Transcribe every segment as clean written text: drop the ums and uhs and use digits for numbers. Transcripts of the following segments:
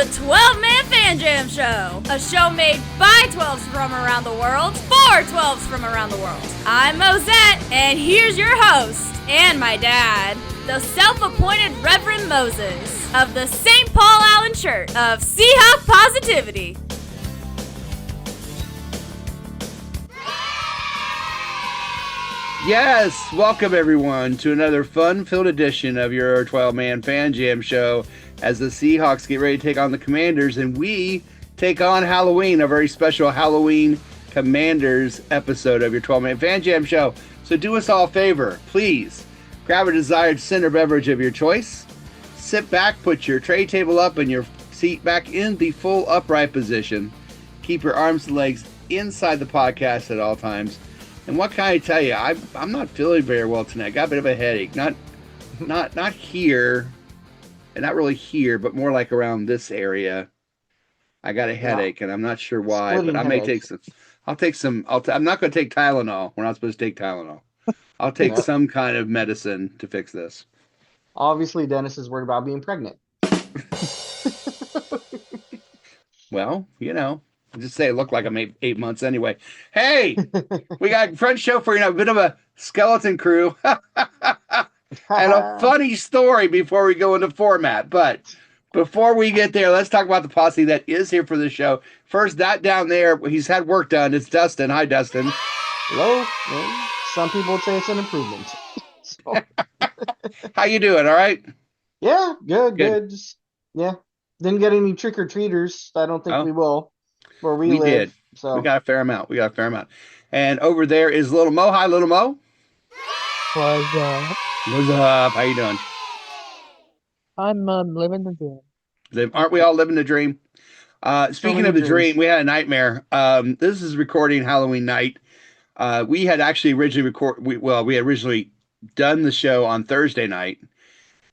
the 12-Man Fan Jam Show, a show made by 12s from around the world for 12s from around the world. I'm Mosette, and here's your host, and my dad, the self-appointed Reverend Moses of the St. Paul Allen Church of Seahawk Positivity. Yes, welcome everyone to another fun-filled edition of your 12-Man Fan Jam Show as the Seahawks get ready to take on the Commanders, and we take on Halloween, a very special Halloween Commanders episode of your 12-Man Fan Jam Show. So do us all a favor, please grab a desired center beverage of your choice, sit back, put your tray table up and your seat back in the full upright position, keep your arms and legs inside the podcast at all times. And what can I tell you? I'm not feeling very well tonight. I got a bit of a headache. Not here, and not really here, but more like around this area. I got a headache, and I'm not sure why. But I may take some. I'll take some. I'm not going to take Tylenol. We're not supposed to take Tylenol. I'll take some kind of medicine to fix this. Obviously, Dennis is worried about being pregnant. Well, you know. Just say it looked like I'm 8 months anyway. Hey, we got a front show for you. A bit of a skeleton crew. And a funny story before we go into format. But before we get there, let's talk about the posse that is here for the show. First, that down there, he's had work done. It's Dustin. Hi, Dustin. Hello. Some people would say it's an improvement. So. How you doing? All right? Yeah, good. Just, didn't get any trick-or-treaters. I don't think we will. Where we live. Did. So we got a fair amount. And over there is Little Mo. Hi, Little Mo. What's up? What's up? How you doing? I'm living the dream. Aren't we all living the dream? Speaking of the dream, we had a nightmare. This is recording Halloween night. We had actually originally we had originally done the show on Thursday night.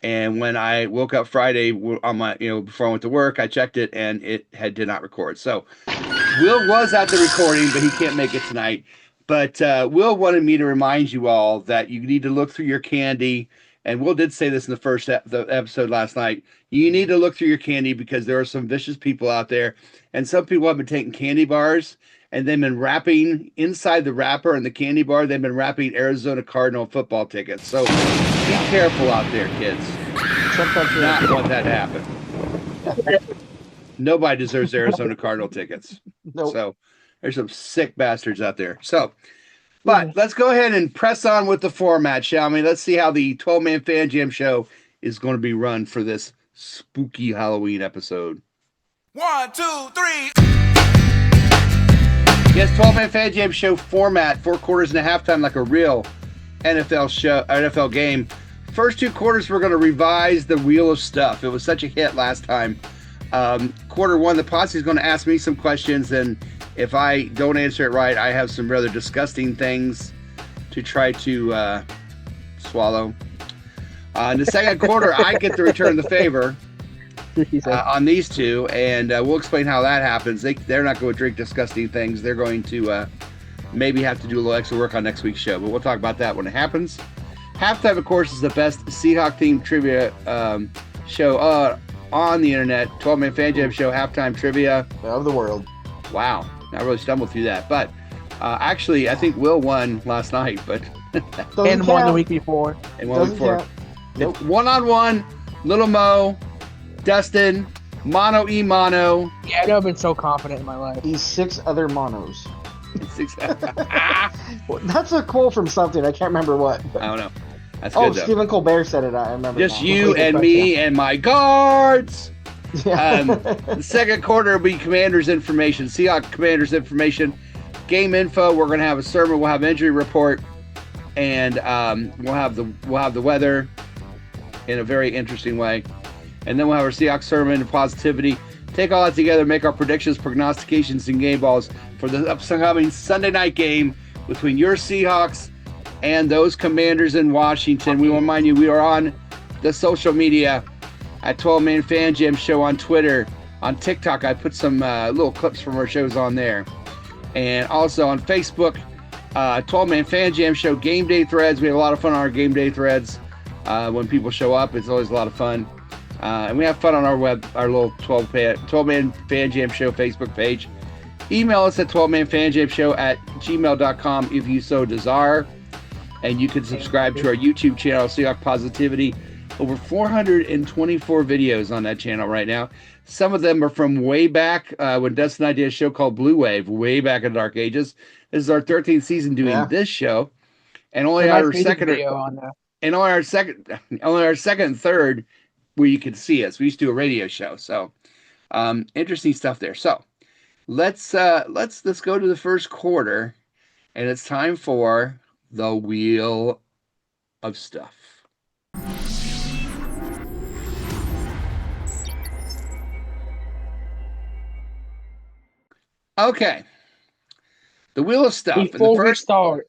And when I woke up Friday on my, before I went to work, I checked it and it did not record. So Will was at the recording, but he can't make it tonight. But Will wanted me to remind you all that you need to look through your candy. And Will did say this in the first the episode last night. You need to look through your candy because there are some vicious people out there. And some people have been taking candy bars and they've been wrapping inside the wrapper and the candy bar. They've been wrapping Arizona Cardinal football tickets. So be careful out there, kids. Sometimes you not want that to happen. Nobody deserves Arizona Cardinal tickets. Nope. So there's some sick bastards out there. So, but let's go ahead and press on with the format, shall we? Let's see how the 12-Man Fan Jam Show is going to be run for this spooky Halloween episode. 1, 2, 3. Yes, 12-Man Fan Jam Show format, 4 quarters and a halftime like a real NFL game. First 2 quarters, we're going to revise the Wheel of Stuff. It was such a hit last time. Quarter 1, the posse is going to ask me some questions, and if I don't answer it right, I have some rather disgusting things to try to swallow. In the second quarter, I get to return the favor on these two, and we'll explain how that happens. They're not going to drink disgusting things. They're going to maybe have to do a little extra work on next week's show, but we'll talk about that when it happens. Halftime, of course, is the best Seahawk-themed trivia show on the internet. 12-Man Fan Jam Show, halftime trivia. Of the world. Wow. I really stumbled through that. But actually, I think Will won last night. But and won the week before. And one week before. Nope. One-on-one, Little Mo, Dustin, Mono e Mono. Yeah, I've never been so confident in my life. These 6 other monos. That's a quote from something. I can't remember what. I don't know. That's good, though. Stephen Colbert said it. I remember. Just you and me and my guards. The second quarter will be Commanders information. Seahawks Commanders information. Game info. We're going to have a sermon. We'll have an injury report, and we'll have the weather in a very interesting way. And then we'll have our Seahawks sermon and positivity. Take all that together, make our predictions, prognostications, and game balls for the upcoming Sunday night game between your Seahawks and those Commanders in Washington. We want to remind you, we are on the social media at 12-Man Fan Jam Show on Twitter. On TikTok, I put some little clips from our shows on there. And also on Facebook, 12-Man Fan Jam Show game day threads. We have a lot of fun on our game day threads. When people show up, it's always a lot of fun. And we have fun on our little 12-man Fan Jam Show Facebook page. Email us at 12manfanjamshow@gmail.com if you so desire. And you can subscribe to our YouTube channel, Seahawk Positivity. Over 424 videos on that channel right now. Some of them are from way back when Dustin and I did a show called Blue Wave, way back in the Dark Ages. This is our 13th season doing this show, and only our second and only our second and third where you can see us. We used to do a radio show, so interesting stuff there. So let's go to the first quarter, and it's time for the Wheel of Stuff. Okay. The Wheel of Stuff. Before we start,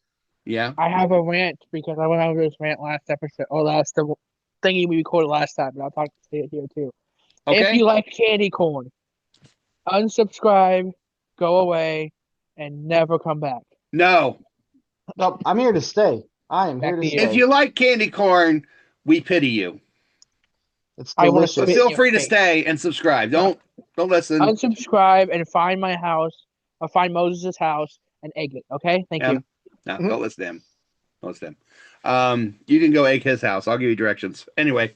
I have a rant because I went over this rant last episode, or the thingy we recorded last time, but I'll talk to it here too. Okay. If you like candy corn, unsubscribe, go away, and never come back. No, I'm here to stay. I am here to stay. If you like candy corn, we pity you. It's delicious. So feel free to stay and subscribe. Don't listen. Unsubscribe and find my house, or find Moses' house and egg it. Okay, thank you. No, don't listen to him. Don't listen to him. You can go egg his house. I'll give you directions. Anyway,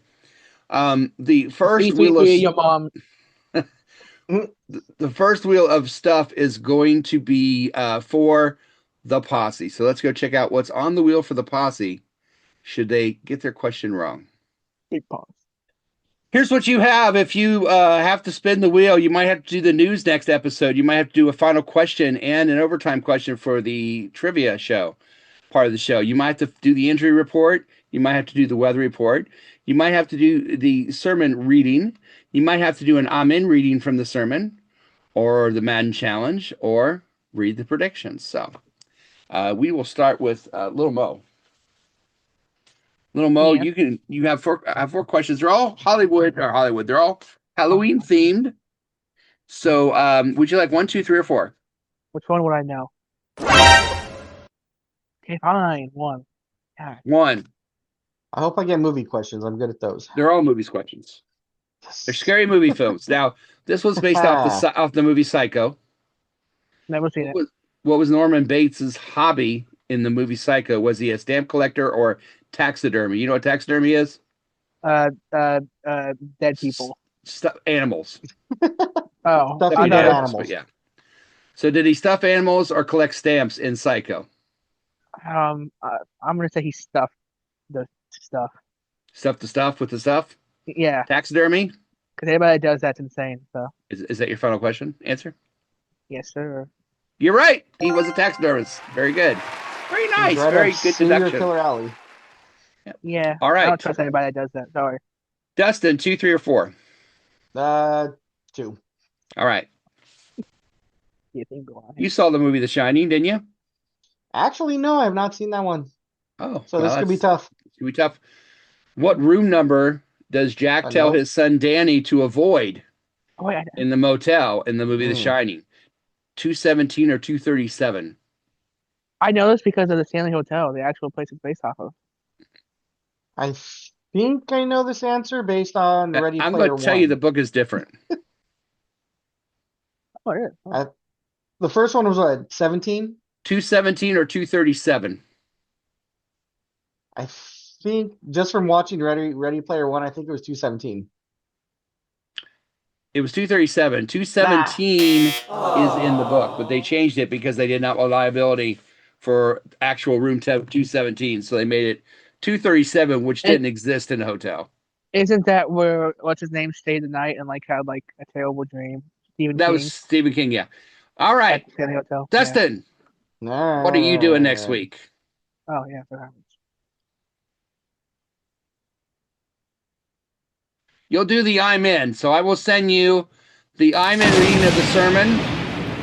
the first wheel of your mom. The first Wheel of Stuff is going to be for the posse. So let's go check out what's on the wheel for the posse. Should they get their question wrong? Big pause. Here's what you have. If you have to spin the wheel, you might have to do the news next episode. You might have to do a final question and an overtime question for the trivia show, part of the show. You might have to do the injury report. You might have to do the weather report. You might have to do the sermon reading. You might have to do an Amen reading from the sermon, or the Madden challenge, or read the predictions. So we will start with Little Mo. Little Mo, you have four questions. They're all Hollywood. They're all Halloween themed. So would you like 1, 2, 3, or 4? Which one would I know? Okay, fine. 1. God. 1. I hope I get movie questions. I'm good at those. They're all movies questions. They're scary movie films. Now, this was based off the movie Psycho. Never seen it. What was Norman Bates' hobby in the movie Psycho? Was he a stamp collector or taxidermy? You know what taxidermy is? Dead people. Animals. Stuffing animals. But yeah. So did he stuff animals or collect stamps in Psycho? I'm gonna say he stuffed the stuff. Stuffed the stuff with the stuff? Yeah. Taxidermy? Because anybody that does that's insane. So. Is that your final question? Answer? Yes, sir. You're right. He was a taxidermist. Very good. Very nice. Right, very good deduction. Killer Alley. Yeah. All right. I don't trust anybody that does that. Sorry. Dustin, 2, 3, or 4? 2. All right. You saw the movie The Shining, didn't you? Actually, no, I have not seen that one. Oh. So this could be tough. It's going to be tough. What room number does Jack tell his son Danny to avoid in the motel in the movie The Shining? 217 or 237? I know this because of the Stanley Hotel, the actual place it's based off of. I think I know this answer based on Ready Player One. I'm going to tell you the book is different. Oh, it is. Oh. The first one was what, 17? 217 or 237? I think just from watching Ready Player One, I think it was 217. It was 237. 217 is in the book, but they changed it because they did not want liability for actual room 217, so they made it 237, which didn't exist in the hotel. Isn't that where what's his name stayed the night and had a terrible dream? That was Stephen King, yeah. All right, Hotel. Dustin, what are you doing next week? Oh yeah, what happens? You'll do the I'm in, so I will send you the I'm in reading of the sermon.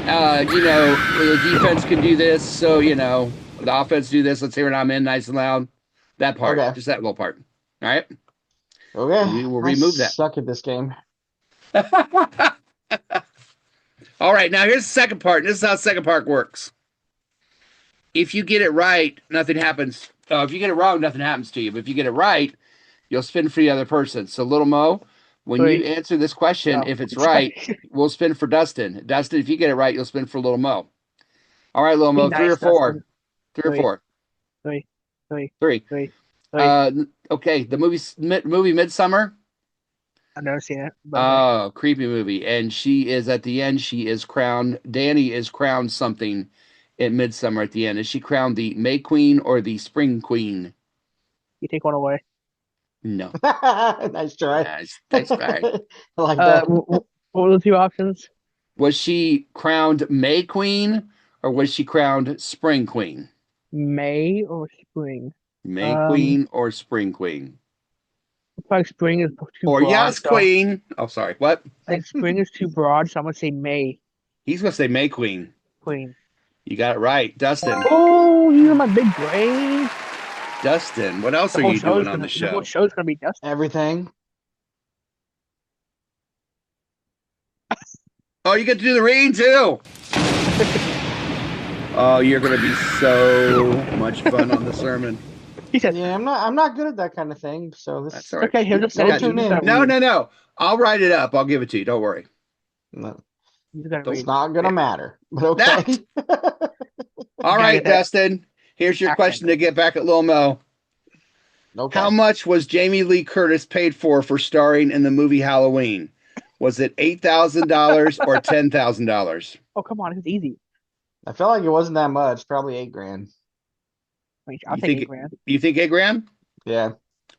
The defense can do this, so the offense do this. Let's hear it. I'm in, nice and loud. That part, just that little part. All right. Okay. We will remove that. Suck at this game. All right. Now here's the second part. This is how the second part works. If you get it right, nothing happens. If you get it wrong, nothing happens to you. But if you get it right, you'll spin for the other person. So Little Mo, When you answer this question, if it's right, we'll spin for Dustin. Dustin, if you get it right, you'll spin for Little Mo. All right, Little Mo, three or four. Dustin. Three or four. Three. Okay, the movie Midsummer. I've never seen it. Oh, creepy movie. And she is at the end. She is crowned. Danny is crowned something in Midsummer at the end. Is she crowned the May Queen or the Spring Queen? You take one away. No. Nice try. Nice try. I like that. What were the two options? Was she crowned May Queen or was she crowned Spring Queen? May or spring? May Queen or Spring Queen? I feel like spring is too or broad. Yes, Queen. Oh, sorry. What? I think spring is too broad, so I'm going to say May. He's going to say May Queen. Queen. You got it right. Dustin. Oh, you have my big brain. Dustin, what else are you doing on the show? The whole show's going to be Dustin. Everything. Oh, you get to do the reading too. Oh, you're going to be so much fun on the sermon. He said, "Yeah, I'm not good at that kind of thing." So that's all right. Okay. He'll just send it to me. No. I'll write it up. I'll give it to you. Don't worry. No, it's not gonna matter. But okay. All right, Dustin. Here's your question to get back at Lil Mo. Okay. How much was Jamie Lee Curtis paid for starring in the movie Halloween? Was it $8,000 or $10,000? Oh, come on, it's easy. I feel like it wasn't that much. Probably $8,000. I'll take $8,000. You think $8,000? Yeah.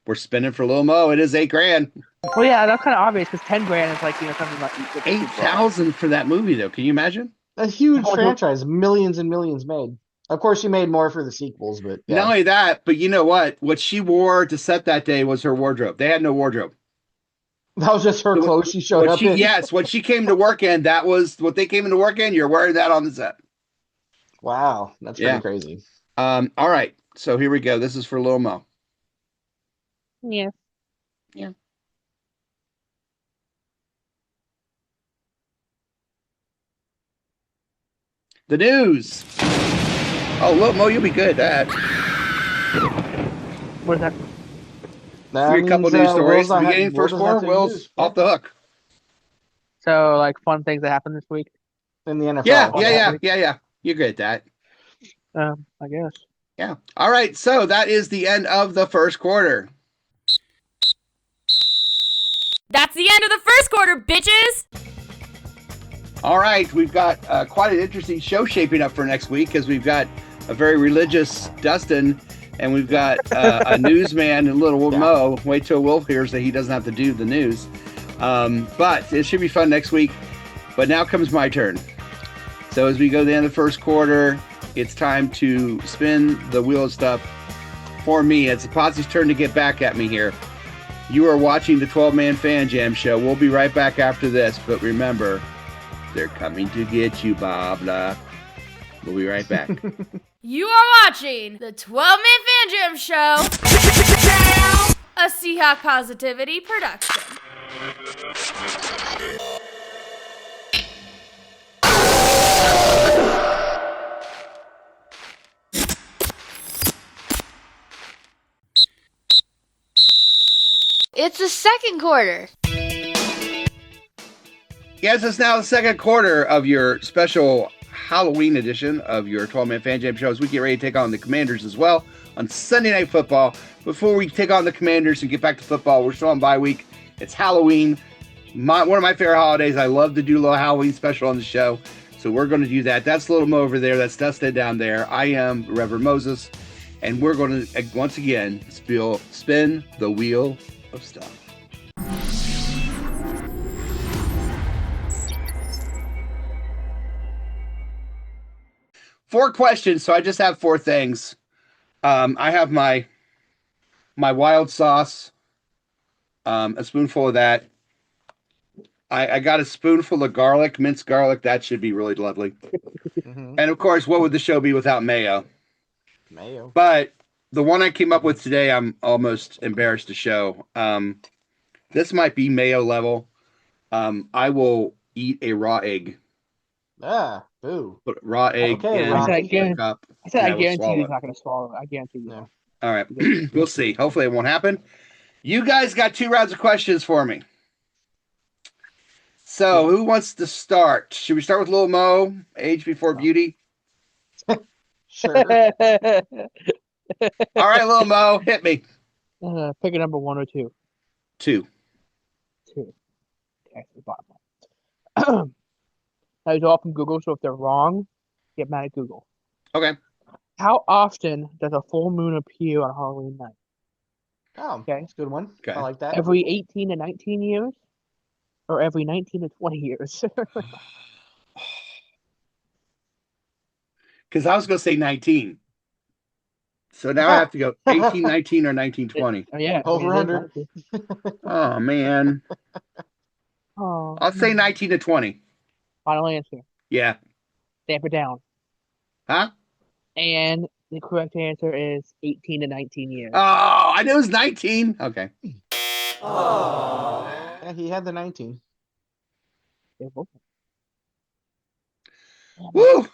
We're spinning for Lil Mo. It is $8,000. Well, yeah, that's kind of obvious because $10,000 is like something like $8,000 for that movie, though. Can you imagine? A huge franchise, millions and millions made. Of course, she made more for the sequels, but yeah. Not only that, but you know what? What she wore to set that day was her wardrobe. They had no wardrobe. That was just her clothes she showed up in. Yes, what she came to work in, that was what they came into work in. You're wearing that on the set. Wow, that's pretty crazy. All right, so here we go. This is for Lil Mo. Yeah. The news. Oh, Lil Mo, you'll be good at that. What is that? A couple news stories. Beginning first quarter, Will's off the hook. So, like, fun things that happened this week? In the NFL. Yeah. You're good at that. I guess. Yeah. All right, so that is the end of the first quarter. That's the end of the first quarter, bitches! All right, we've got quite an interesting show shaping up for next week because we've got a very religious Dustin and we've got a newsman and little Mo. Wait till Will hears that he doesn't have to do the news. But it should be fun next week. But now comes my turn. So as we go to the end of the first quarter, it's time to spin the wheel of stuff for me. It's Potsy's turn to get back at me here. You are watching the 12-Man Fan Jam Show. We'll be right back after this, but remember, they're coming to get you, Bobla. We'll be right back. You are watching the 12-Man Fan Jam Show, a Seahawk Positivity production. It's the second quarter. Yes, it's now the second quarter of your special Halloween edition of your 12-Man Fan Jam Show as we get ready to take on the Commanders as well on Sunday Night Football. Before we take on the Commanders and get back to football, we're still on bye week. It's Halloween, one of my favorite holidays. I love to do a little Halloween special on the show, so we're going to do that. That's Little Mo over there. That's Dustin down there. I am Reverend Moses, and we're going to, once again, spin the wheel of stuff. Four questions, so I just have four things. I have my wild sauce, a spoonful of that. I got a spoonful of garlic, minced garlic. That should be really lovely. Mm-hmm. And of course, what would the show be without mayo? Mayo. But the one I came up with today, I'm almost embarrassed to show. This might be mayo level. I will eat a raw egg. Boo. Put raw egg in a cup. I said I guarantee he's not going to swallow it. I guarantee you. No. All right. We'll see. Hopefully it won't happen. You guys got 2 rounds of questions for me. So, who wants to start? Should we start with Lil Mo, Age Before Beauty? Sure. All right, Lil Mo, hit me. Pick a number 1 or 2. 2. 2. Okay, the bottom one. Now, these are all from Google, so if they're wrong, get mad at Google. Okay. How often does a full moon appear on Halloween night? Oh, okay. That's a good one. Okay. I like that. Every 18 to 19 years? Or every 19 to 20 years? Because I was going to say 19. So now I have to go 18, 19, or 19, 20. Yeah. Over under. Oh, man. Oh, I'll say 19 to 20. Final answer. Yeah. Stamp it down. Huh? And the correct answer is 18 to 19 years. Oh, I knew it was 19. Okay. Oh. Yeah, he had the 19. Woo!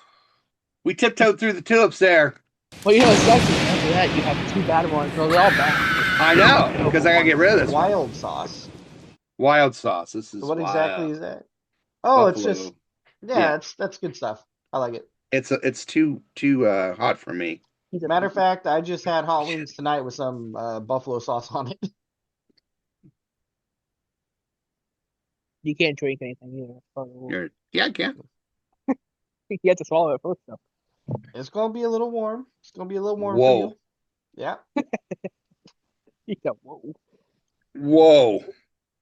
We tiptoed through the tulips there. Well, it's actually after that you have 2 bad ones. No, they're all bad. I know, because I gotta get rid of this. Wild sauce. Wild sauce. This is what wild. Exactly is that? Oh, Buffalo. It's just that's good stuff. I like it. It's too hot for me. Matter of fact, I just had hot wings tonight with some buffalo sauce on it. You can't drink anything either. Yeah, I can. You have to swallow it first, though. It's gonna be a little warm. It's gonna be a little warm Whoa. for you. Yeah. Yeah, whoa. Whoa.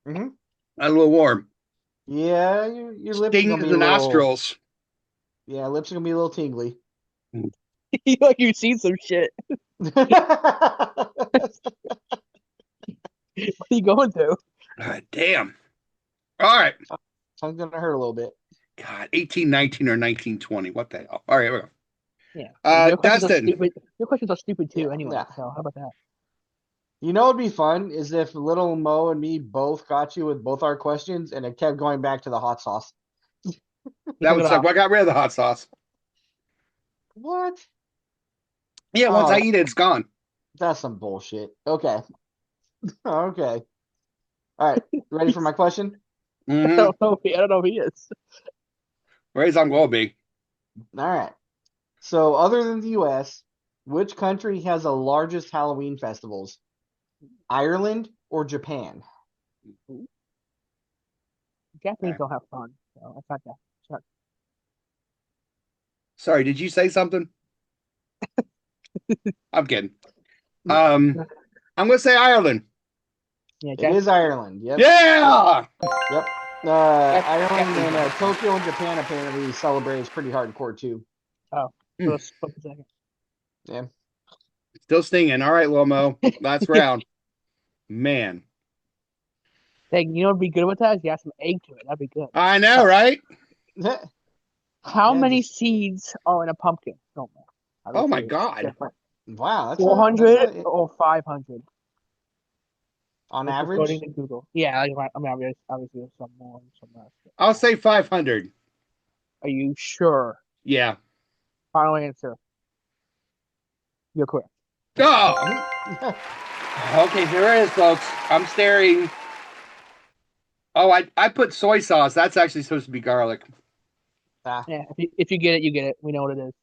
Mm-hmm. A little warm. Yeah, your lips Sting are gonna to be the nostrils. Yeah, lips are gonna be a little tingly. Like you've seen some shit. What are you going through? God damn. All right. Tongue's gonna hurt a little bit. God, 18, 19, or 19, 20. What the hell? All right, here we go. Yeah. Dustin. Your questions are stupid too, anyway. Yeah. So how about that? You know what'd be fun is if Little Mo and me both got you with both our questions and it kept going back to the hot sauce. That would suck. I got rid of the hot sauce. What? Yeah, once I eat it, it's gone. That's some bullshit. Okay. Okay. All right. Ready for my question? Mm-hmm. I don't know if he is. Where's I'm going to be? All right. So, other than the U.S., which country has the largest Halloween festivals? Ireland or Japan? Japanese don't have fun, so that's not that. Sorry, did you say something? I'm kidding. I'm going to say Ireland. Yeah, It is Ireland. Yep. Yeah. Yep. Ireland and Tokyo and Japan apparently celebrates pretty hardcore too. Oh, just a second. Yeah. Still stinging. All right, Lomo. Last round. Man. Hey, you know what'd be good with that? Is you add some egg to it. That'd be good. I know, right? How many seeds are in a pumpkin? Oh my God. Different. Wow. That's 400 or 500? On That's average? according to Google. Yeah, I mean, obviously there's some more and some less. I'll say 500. Are you sure? Yeah. Final answer. You're correct. Oh! Okay, here it is, folks. I'm staring. Oh, I put soy sauce. That's actually supposed to be garlic. Yeah, if you get it, you get it. We know what it is.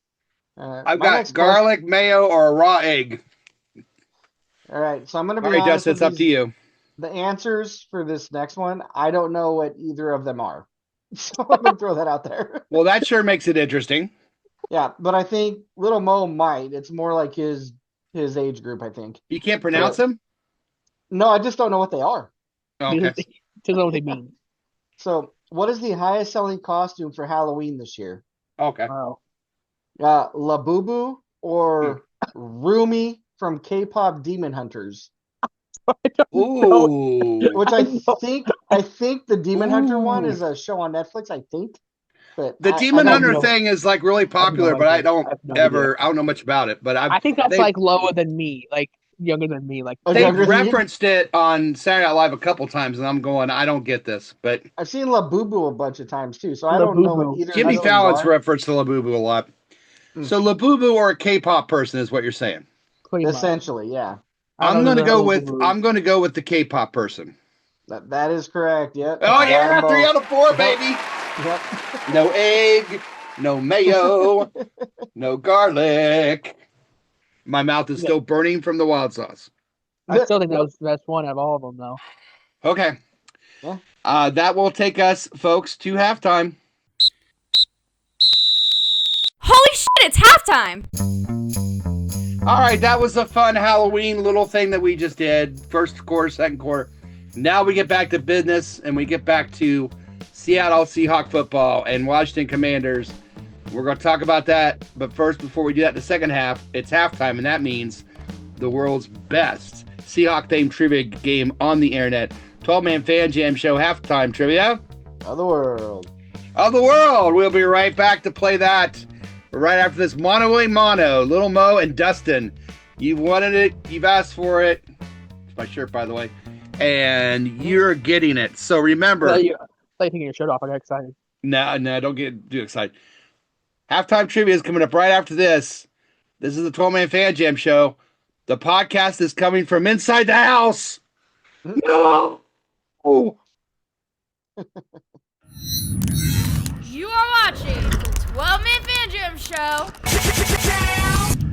I've got garlic, mayo, or a raw egg. All right, so I'm going to be All right, honest. Dustin, it's up to you. The answers for this next one, I don't know what either of them are. So I'm going to throw that out there. Well, that sure makes it interesting. Yeah, but I think Little Mo might. It's more like his age group, I think. You can't pronounce them? No, I just don't know what they are. Okay. Just know what they mean. So, what is the highest selling costume for Halloween this year? Okay. Wow. Labubu or Rumi from K-pop Demon Hunters? Ooh. Which I think the Demon Hunter one is a show on Netflix, I think. But The Demon Hunter thing is like really popular, but I don't know much about it. But I think that's like lower than me, like younger than me. Like they referenced it on Saturday Night Live a couple times, and I'm going, I don't get this. But I've seen Labubu a bunch of times too, so I don't know what either. Jimmy Fallon's referenced to Labubu a lot. So Labubu or a K-pop person is what you're saying. Essentially, yeah. I'm going to go with the K-pop person. That is correct. Yep. Oh, yeah. 3 out of 4, baby. Yep. No egg, no mayo, no garlic. My mouth is still burning from the wild sauce. I still think that was the best one of all of them, though. Okay. Yeah. That will take us, folks, to halftime. Holy shit, it's halftime! All right, that was a fun Halloween little thing that we just did. First quarter, second quarter. Now we get back to business, and we get back to Seattle Seahawk football and Washington Commanders. We're going to talk about that. But first, before we do that, the second half, it's halftime, and that means the world's best Seahawk-themed trivia game on the internet. 12-man fan jam show halftime trivia. Of the world. Of the world. We'll be right back to play that right after this mono a mono. Little Mo and Dustin. You've wanted it. You've asked for it. It's my shirt, by the way. And you're getting it. So remember. I thought taking your shirt off. I got excited. No, don't get too excited. Halftime trivia is coming up right after this. This is the 12-man fan jam show. The podcast is coming from inside the house. No. You are watching the 12-Man Fan Jam Show,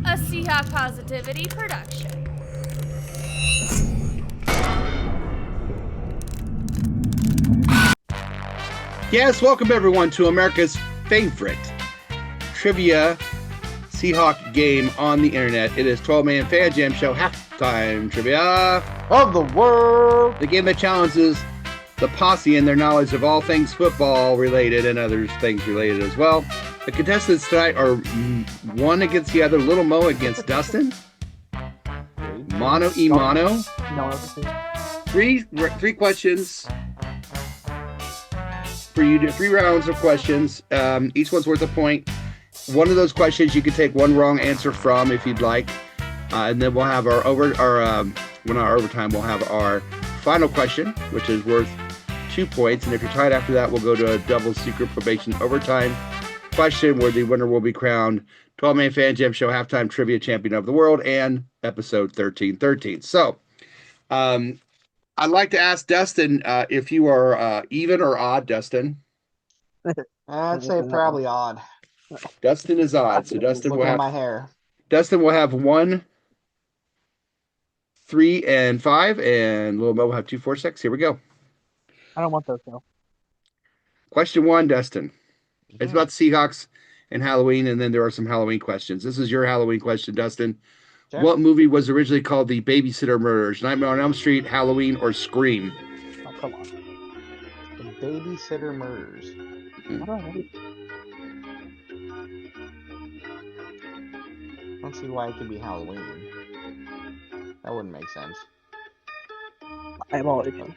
a Seahawk Positivity production. Yes, welcome everyone to America's favorite trivia Seahawk game on the internet. It is 12-man fan jam show halftime trivia Of the world. The game that challenges the posse in their knowledge of all things football related and other things related as well. The contestants tonight are one against the other. Little Mo against Dustin. Mono e mono. No, Three questions for you to 3 rounds of questions. Each one's worth a point. One of those questions you can take one wrong answer from if you'd like. And then we'll have our overtime, we'll have our final question, which is worth 2 points. And if you're tied after that, we'll go to a double secret probation overtime question where the winner will be crowned 12-man fan jam show halftime trivia champion of the world and episode 1313. So, I'd like to ask Dustin if you are even or odd, Dustin. I'd say probably odd. Dustin is odd, so Dustin Look will at have my hair. Dustin will have 1, 3, and 5, and Little Mo will have 2, 4, 6. Here we go. I don't want those though. Question 1, Dustin. It's about the Seahawks and Halloween, and then there are some Halloween questions. This is your Halloween question, Dustin. Sure. What movie was originally called The Babysitter Murders? Nightmare on Elm Street, Halloween, or Scream? Oh, come on. The Babysitter Murders. I don't see why it could be Halloween. That wouldn't make sense. I'm already done.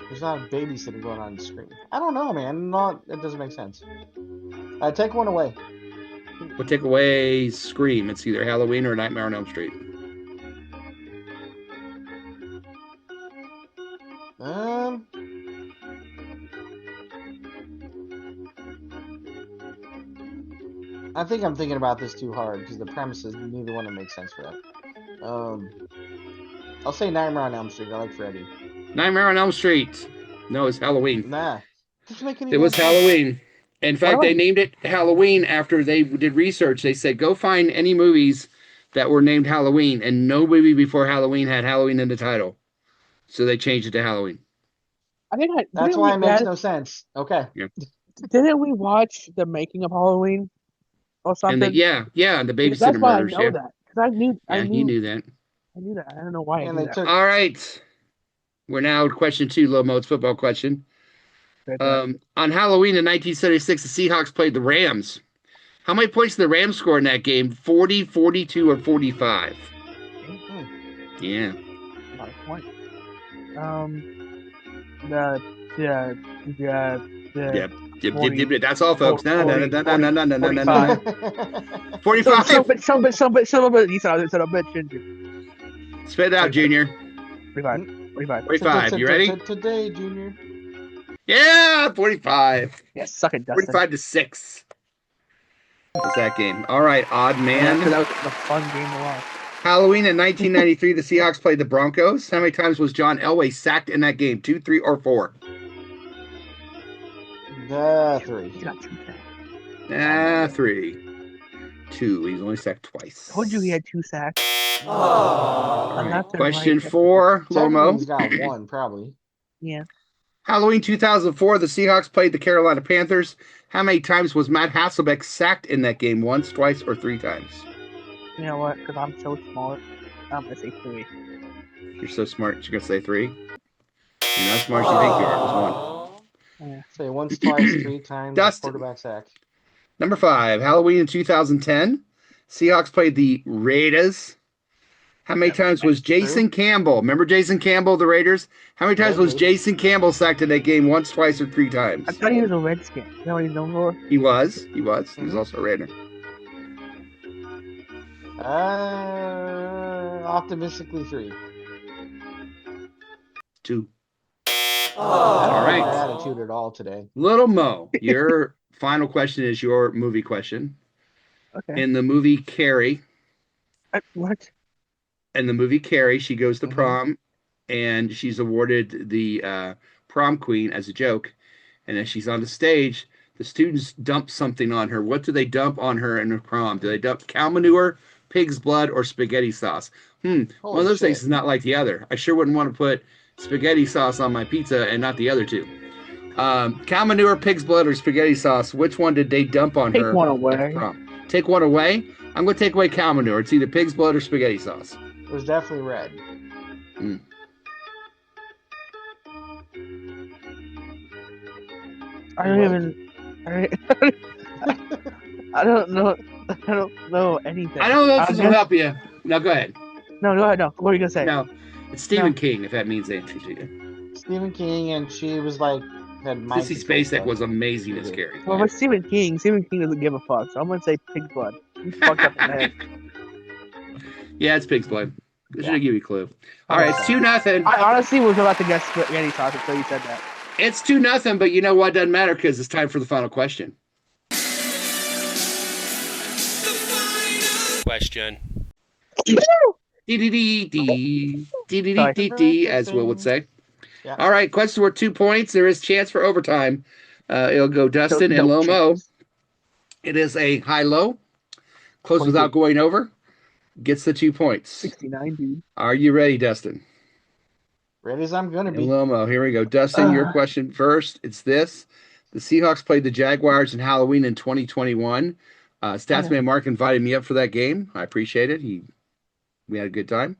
There's not a babysitter going on the screen. I don't know, man. It doesn't make sense. Take one away. We'll take away Scream. It's either Halloween or Nightmare on Elm Street. I think I'm thinking about this too hard because the premises, neither one makes sense for that. I'll say Nightmare on Elm Street. I like Freddy. Nightmare on Elm Street. No, it's Halloween. Nah. It was Halloween. In fact, they named it Halloween after they did research. They said, go find any movies that were named Halloween, and no movie before Halloween had Halloween in the title. So they changed it to Halloween. That's why it makes no sense. Okay. Yeah. Didn't we watch the making of Halloween or something? And the Babysitter That's why Murders. I know that. Because you knew that. I knew that. I don't know why I knew that. All right. We're now at question 2, Low Mo's football question. On Halloween in 1976, the Seahawks played the Rams. How many points did the Rams score in that game? 40, 42, or 45? Yeah. A lot of points. That's all, folks. No. 45. Somebody, you said a bitch, didn't you? Spit it out, Junior. 45. You ready? Today, Junior. Yeah, 45. Yeah, suck it, Dustin. 45 to 6. Was that game? All right, odd man. That was a fun game to watch. Halloween in 1993, the Seahawks played the Broncos. How many times was John Elway sacked in that game? 2, 3, or 4? 3. He got 2 sacks. 3. 2. He's only sacked twice. I told you he had 2 sacks. Question 4, Lomo. He's got 1, probably. Yeah. Halloween 2004, the Seahawks played the Carolina Panthers. How many times was Matt Hasselbeck sacked in that game? 1, twice, or 3 times? You know what? Because I'm so smart, I'm going to say 3. You're so smart, you're going to say 3? You're not smart as you think you are. It was 1. Yeah. Say once, twice, 3 times. Dustin. Quarterback sack. Number 5, Halloween in 2010. Seahawks played the Raiders. How many times was Jason Campbell? Remember Jason Campbell, the Raiders? How many times was Jason Campbell sacked in that game? 1, twice, or 3 times? I thought he was a Redskin. You know what he's known for? He was. He was also a Raider. Optimistically 3. 2. All right. Attitude at all today. Little Mo, your final question is your movie question. Okay. In the movie Carrie. What? In the movie Carrie, she goes to prom, and she's awarded the prom queen as a joke. And as she's on the stage, the students dump something on her. What do they dump on her in her prom? Do they dump cow manure, pig's blood, or spaghetti sauce? One of those things is not like the other. I sure wouldn't want to put spaghetti sauce on my pizza and not the other two. Cow manure, pig's blood, or spaghetti sauce, which one did they dump on her? Take one away. Take one away? I'm going to take away cow manure. It's either pig's blood or spaghetti sauce. It was definitely red. I don't know anything. I don't know if this will help you. No, go ahead. No, go ahead. No, what are you gonna say? No, it's Stephen King. If that means anything to you. Stephen King, and she was like had Sissy Spacek was amazing as Carrie. Well, but Stephen King doesn't give a fuck, so I'm gonna say pig's blood. He's fucked up in the head. Yeah, it's pig's blood. I should have given you a clue. All right, it's 2-0. I honestly was about to guess spaghetti sauce until you said that. It's 2-0, but you know what? Doesn't matter because it's time for the final question. Question. D, as Will would say. Yeah. All right, question worth 2 points. There is chance for overtime. It'll go Dustin and Lomo. It is a high-low. Close without going over. Gets the 2 points. 69, dude. Are you ready, Dustin? Ready as I'm gonna be. And Lomo, here we go. Dustin, your question first. It's this. The Seahawks played the Jaguars in Halloween in 2021. Statsman Mark invited me up for that game. I appreciate it. We had a good time.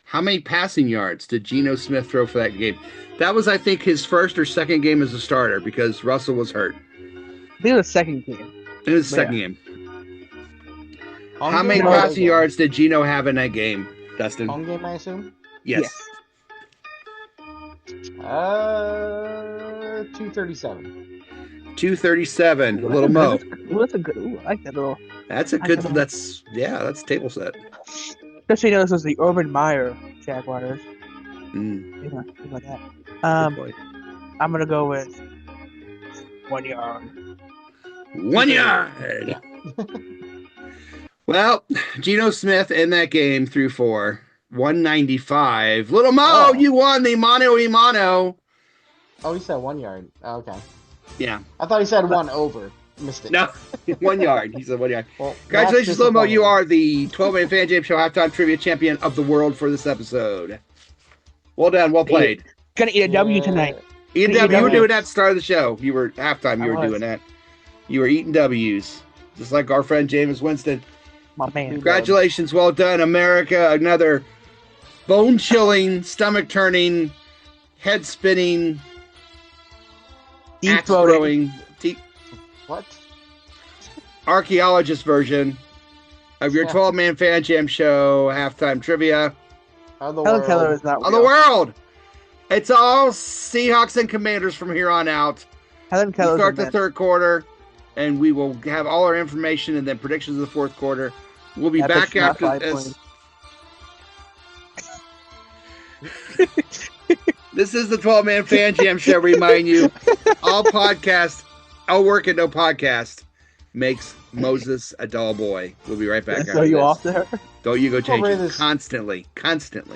How many passing yards did Geno Smith throw for that game? That was, I think, his first or second game as a starter because Russell was hurt. I think it was the second game. It was the second game. How many passing yards did Geno have in that game, Dustin? Home game, I assume? Yes. 237. 237. Little Mo. That's a good. I like that little. That's a good. That's table set. Just so you know, this was the Urban Meyer Jaguars. Think about that. I'm gonna go with 1 yard. 1 yard. Well, Geno Smith in that game threw for 195. Little Mo, you won the mano a mano. Oh, he said 1 yard. Oh, okay. Yeah. I thought he said 1 over. Missed it. No, 1 yard. He said 1 yard. Well, congratulations, Little Mo. You are the 12-Man Fan Jam Show halftime trivia champion of the world for this episode. Well done. Well played. Gonna eat a W tonight. Eat a W. You were doing that at the start of the show. You were halftime. You were doing that. You were eating W's, just like our friend James Winston. My man. Congratulations. Well done, America. Another bone-chilling, stomach-turning, head-spinning, axe-throwing, what? Archaeologist version of your 12-Man Fan Jam Show halftime trivia. Helen Keller is not real. Of the world. It's all Seahawks and Commanders from here on out. Helen Keller. We start the third quarter, and we will have all our information and then predictions of the fourth quarter. We'll be back after this. This is the 12-Man Fan Jam Show. Remind you, all work and no podcast makes Moses, a dull boy. We'll be right back after throw you this. off there. Don't you go changing. This. Constantly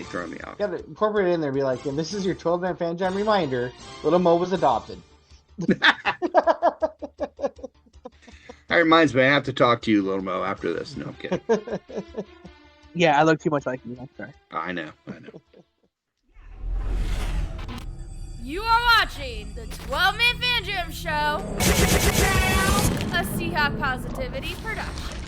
throwing me off. You gotta incorporate it in there. Be like, and this is your 12-man fan jam reminder. Little Mo was adopted. That reminds me, I have to talk to you, Little Mo, after this. No, I'm kidding. Yeah, I look too much like you. I'm sorry. I know. You are watching the 12-Man Fan Jam Show, a Seahawk Positivity production.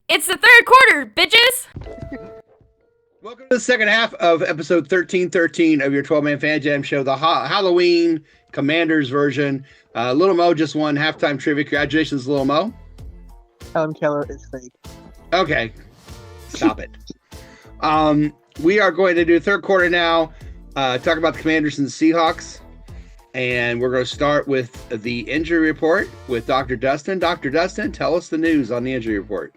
It's the third quarter, bitches! Welcome to the second half of episode 1313 of your 12-Man Fan Jam Show, the Halloween Commanders version. Little Mo just won halftime trivia. Congratulations, Little Mo. Helen Keller is fake. Okay. Stop it. We are going to do third quarter now. Talk about the Commanders and the Seahawks. And we're going to start with the injury report with Dr. Dustin. Dr. Dustin, tell us the news on the injury report.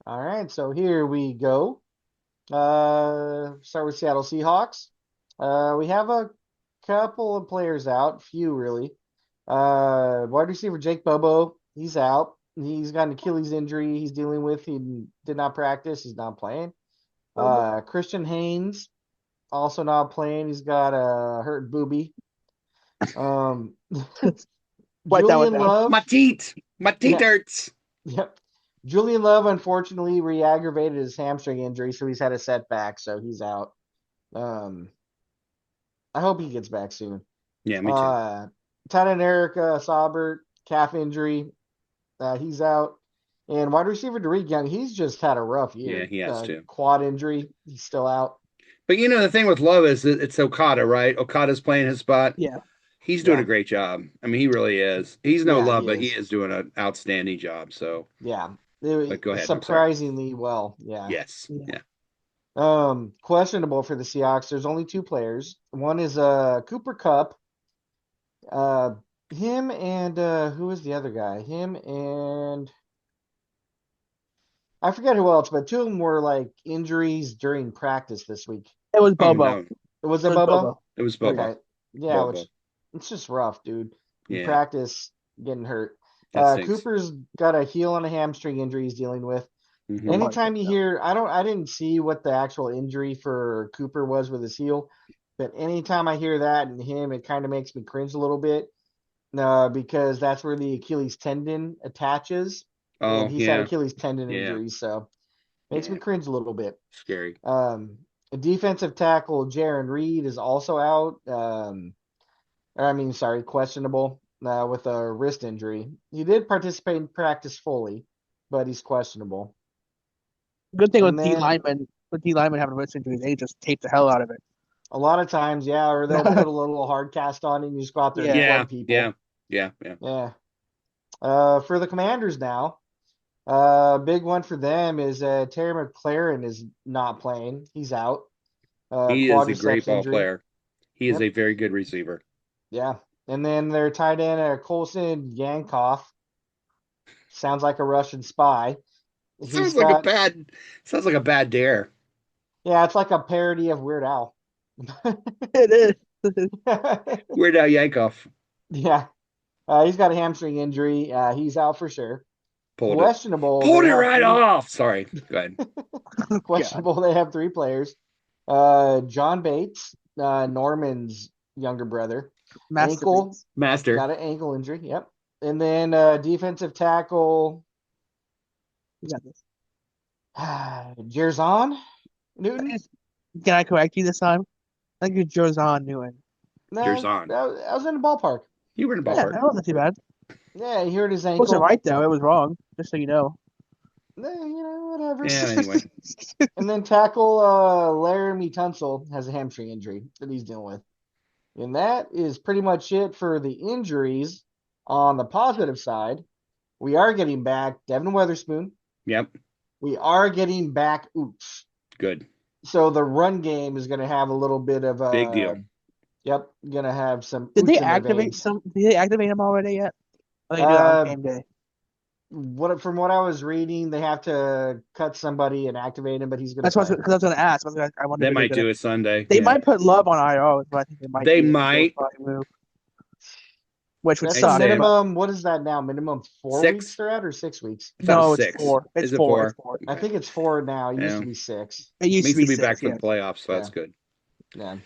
All right, so here we go. Start with Seattle Seahawks. We have a couple of players out, few really. Wide receiver Jake Bobo, he's out. He's got an Achilles injury he's dealing with. He did not practice. He's not playing. Christian Haynes, also not playing. He's got a hurt boobie. Julian Love. My teeth hurts. Yep. Julian Love, unfortunately, re-aggravated his hamstring injury, so he's had a setback, so he's out. I hope he gets back soon. Yeah, me too. Tight end Eric Saubert, calf injury. He's out. And wide receiver Derek Young, he's just had a rough year. Yeah, he has too. Quad injury, he's still out. But you know, the thing with Love is that it's Okada, right? Okada's playing his spot. Yeah. He's doing a great job. I mean, he really is. He's no Love, but is. he is doing an outstanding job. So yeah. But go ahead. Surprisingly well. Yeah. Yes. Yeah. Questionable for the Seahawks. There's only two players. One is Cooper Kupp. Him and who is the other guy? Him and I forget who else, but two of them were like injuries during practice this week. It was Bobo. Oh, no. Was it Bobo? It was Bobo. Okay. Yeah, Bobo. which it's just rough, dude. Yeah. Practice getting hurt. That Cooper's got a heel and a hamstring injury he's dealing with. Mm-hmm. Anytime you hear, I didn't see what the actual injury for Cooper was with his heel, but anytime I hear that and him, it kind of makes me cringe a little bit, because that's where the Achilles tendon attaches. Oh, and he's had Achilles tendon injuries, so makes me cringe a little bit. Scary. A defensive tackle Jaron Reed is also out. Questionable. With a wrist injury. He did participate in practice fully, but he's questionable. Good thing with D linemen having a wrist injury, they just tape the hell out of it. A lot of times, yeah, or they'll put a little hard cast on and you just go out there and plug people. Yeah. For the Commanders now, big one for them is Terry McLaurin is not playing. He's out. He is a great ball player. He is a very good receiver. Yeah. And then their tight end, Colson Yankov. Sounds like a Russian spy. Sounds like a bad dare. Yeah, it's like a parody of Weird Al. It is. Weird Al Yankoff. Yeah. He's got a hamstring injury. He's out for sure. Questionable. Pulled it right off. Sorry. Go ahead. Questionable. They have three players. John Bates, Norman's younger brother. Master. Got an ankle injury. Yep. And then defensive tackle. You got this. Jerzon Newton. Can I correct you this time? I think it's Jerzon Newton. No, Jerzon. I was in the ballpark. You were in the ballpark. Yeah, that wasn't too bad. Yeah, he hurt his It ankle. wasn't right though. It was wrong. Just so you know. Whatever. Yeah, anyway. And then tackle Laramie Tunsil has a hamstring injury that he's dealing with. And that is pretty much it for the injuries on the positive side. We are getting back Devin Weatherspoon. Yep. We are getting back Oops. Good. So the run game is going to have a little bit of a big deal. Yep, going to have some. Did they activate him already yet? I think they do it on game day. From what I was reading, they have to cut somebody and activate him, but he's going to. That's what I was going to ask. They might do it Sunday. They might put Love on IR, but I think they might. They might. Which would That's suck. minimum. What is that now? Minimum 4 weeks they're at, or 6 weeks? No, it's 4. It's 4. I think it's 4 now. It used to be 6. It used to be 6, back for the playoffs, so that's good. Yeah.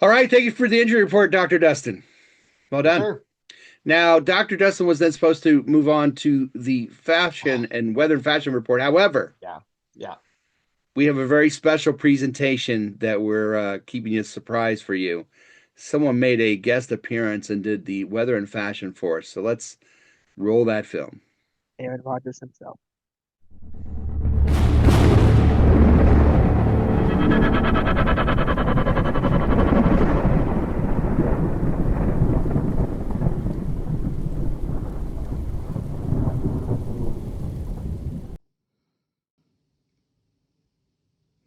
All right, thank you for the injury report, Dr. Dustin. Well done. Sure. Now, Dr. Dustin was then supposed to move on to the fashion and weather and fashion report. However, we have a very special presentation that we're keeping a surprise for you. Someone made a guest appearance and did the weather and fashion for us. So let's roll that film. Aaron Rodgers himself.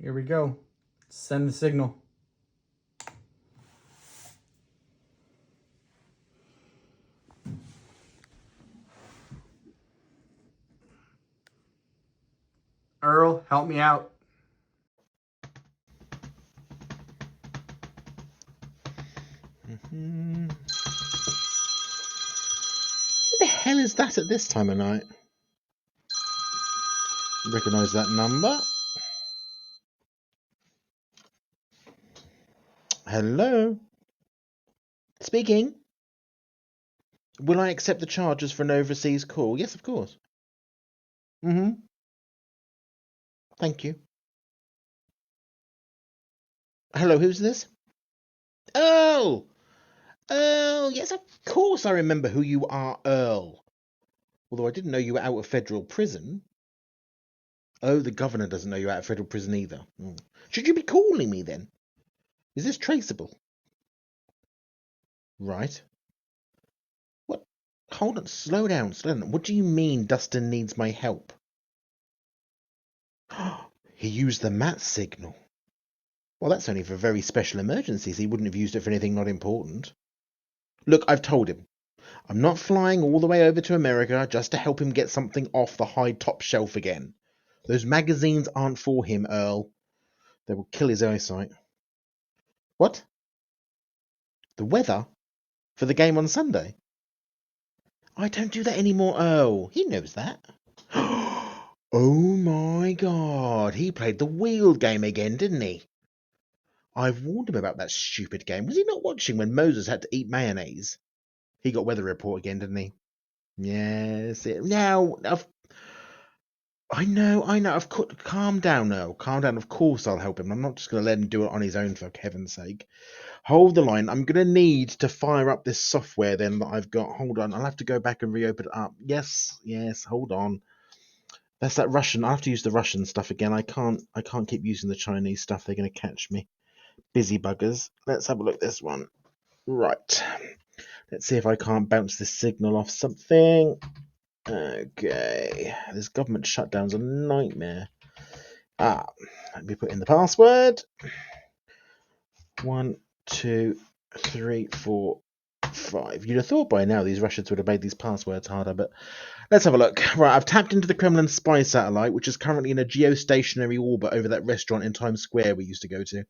Here we go. Send the signal. Earl, help me out. Who the hell is that at this time of night? Recognize that number. Hello? Speaking. Will I accept the charges for an overseas call? Yes, of course. Thank you. Hello, who's this? Earl! Earl, yes, of course I remember who you are, Earl. Although I didn't know you were out of federal prison. Oh, the governor doesn't know you're out of federal prison either. Should you be calling me then? Is this traceable? Right. What? Hold on, slow down. What do you mean Dustin needs my help? He used the MAT signal. Well, that's only for very special emergencies. He wouldn't have used it for anything not important. Look, I've told him. I'm not flying all the way over to America just to help him get something off the high top shelf again. Those magazines aren't for him, Earl. They will kill his eyesight. What? The weather? For the game on Sunday? I don't do that anymore, Earl. He knows that. Oh my God. He played the wheeled game again, didn't he? I've warned him about that stupid game. Was he not watching when Moses had to eat mayonnaise? He got weather report again, didn't he? Yes. I know. Of course, calm down, Earl. Calm down. Of course I'll help him. I'm not just going to let him do it on his own, for heaven's sake. Hold the line. I'm going to need to fire up this software then that I've got. Hold on. I'll have to go back and reopen it up. Yes. Hold on. That's that Russian. I have to use the Russian stuff again. I can't keep using the Chinese stuff. They're going to catch me. Busy buggers. Let's have a look at this one. Right. Let's see if I can't bounce this signal off something. Okay. This government shutdown's a nightmare. Let me put in the password. 1, 2, 3, 4, 5. You'd have thought by now these Russians would have made these passwords harder, but let's have a look. Right, I've tapped into the Kremlin spy satellite, which is currently in a geostationary orbit over that restaurant in Times Square we used to go to.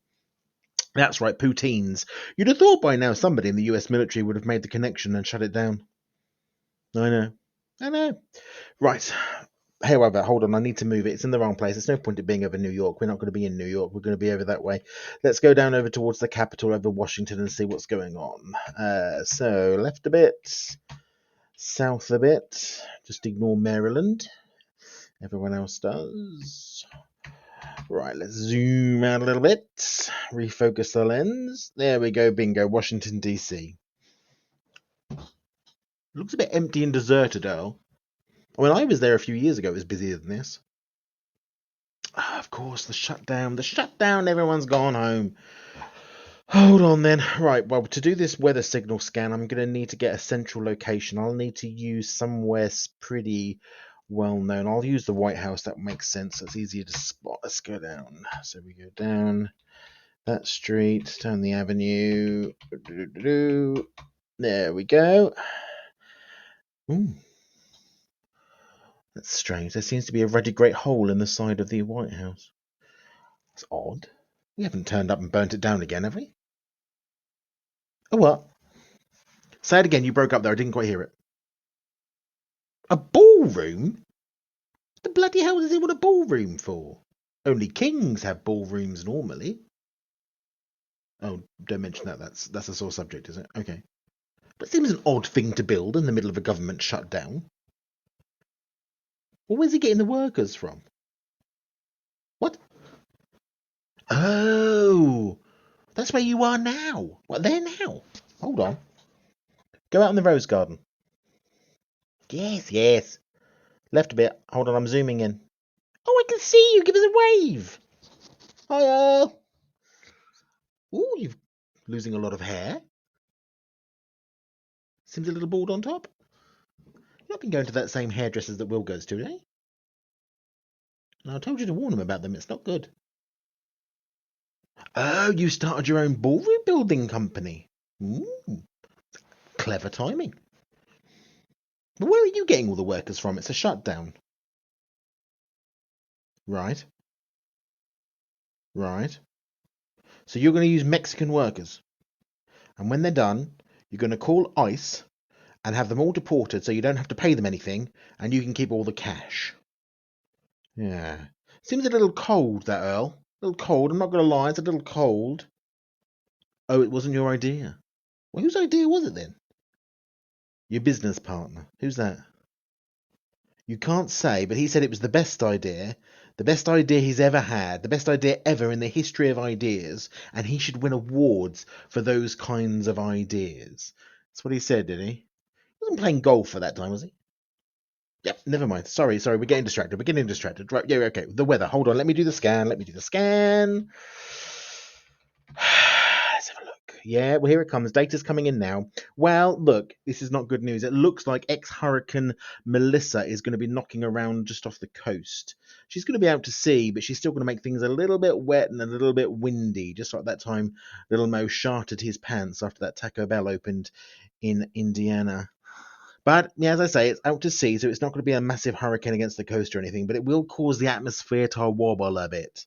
That's right, poutines. You'd have thought by now somebody in the US military would have made the connection and shut it down. I know. Right. However, hold on, I need to move it. It's in the wrong place. There's no point in being over New York. We're not going to be in New York. We're going to be over that way. Let's go down over towards the capital, over Washington, and see what's going on. So, left a bit, south a bit. Just ignore Maryland. Everyone else does. Right, let's zoom out a little bit. Refocus the lens. There we go, bingo, Washington, D.C. Looks a bit empty and deserted, Earl. When I was there a few years ago, it was busier than this. Of course, the shutdown, everyone's gone home. Hold on then. Right, well, to do this weather signal scan, I'm going to need to get a central location. I'll need to use somewhere pretty well known. I'll use the White House. That makes sense. It's easier to spot. Let's go down. So we go down that street, down the avenue. There we go. Ooh. That's strange. There seems to be a really great hole in the side of the White House. That's odd. We haven't turned up and burnt it down again, have we? Oh, what? Say it again. You broke up there. I didn't quite hear it. A ballroom? What the bloody hell does he want a ballroom for? Only kings have ballrooms normally. Oh, don't mention that. That's a sore subject, is it? Okay. But it seems an odd thing to build in the middle of a government shutdown. Well, where's he getting the workers from? What? Oh, that's where you are now. What, there now? Hold on. Go out in the rose garden. Yes, yes. Left a bit. Hold on, I'm zooming in. Oh, I can see you. Give us a wave. Hiya. Ooh, you're losing a lot of hair. Seems a little bald on top. You've not been going to that same hairdressers that Will goes to, eh? I told you to warn him about them. It's not good. Oh, you started your own ballroom building company. Ooh, clever timing. But where are you getting all the workers from? It's a shutdown. Right. Right. So you're going to use Mexican workers. And when they're done, you're going to call ICE and have them all deported so you don't have to pay them anything and you can keep all the cash. Yeah. Seems a little cold, that, Earl. A little cold. I'm not going to lie. It's a little cold. Oh, it wasn't your idea. Well, whose idea was it then? Your business partner. Who's that? You can't say, but he said it was the best idea he's ever had, the best idea ever in the history of ideas, and he should win awards for those kinds of ideas. That's what he said, did he? He wasn't playing golf at that time, was he? Yep, never mind. Sorry, we're getting distracted. Right, yeah, okay. The weather. Hold on, let me do the scan. Let's have a look. Yeah, well, here it comes. Data's coming in now. Well, look, this is not good news. It looks like ex-Hurricane Melissa is going to be knocking around just off the coast. She's going to be out to sea, but she's still going to make things a little bit wet and a little bit windy, just like that time little Mo sharted his pants after that Taco Bell opened in Indiana. But, yeah, as I say, it's out to sea, so it's not going to be a massive hurricane against the coast or anything, but it will cause the atmosphere to wobble a bit.